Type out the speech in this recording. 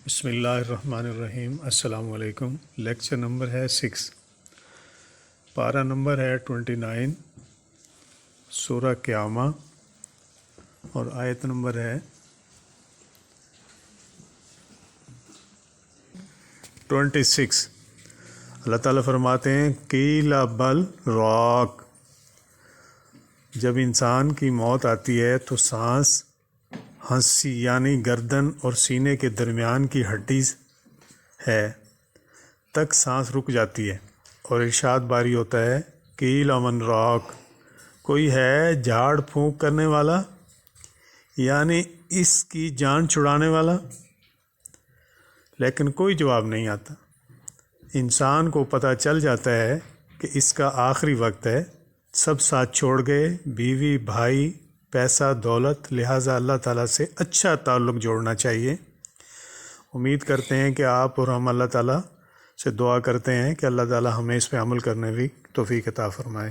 بسم اللہ الرحمن الرحیم۔ السلام علیکم۔ لیکچر نمبر ہے 6، پارہ نمبر ہے 29، سورہ قیامہ، اور آیت نمبر ہے 26۔ اللہ تعالیٰ فرماتے ہیں قیل بل راک، جب انسان کی موت آتی ہے تو سانس ہنسی یعنی گردن اور سینے کے درمیان کی ہڈی ہے تک سانس رک جاتی ہے، اور ارشاد باری ہوتا ہے قیل من راک، کوئی ہے جھاڑ پھونک کرنے والا یعنی اس کی جان چھڑانے والا، لیکن کوئی جواب نہیں آتا۔ انسان کو پتہ چل جاتا ہے کہ اس کا آخری وقت ہے، سب ساتھ چھوڑ گئے، بیوی، بھائی، پیسہ، دولت، لہٰذا اللہ تعالیٰ سے اچھا تعلق جوڑنا چاہیے۔ امید کرتے ہیں کہ آپ اور ہم اللہ تعالیٰ سے دعا کرتے ہیں کہ اللہ تعالیٰ ہمیں اس پہ عمل کرنے کی توفیق عطا فرمائے۔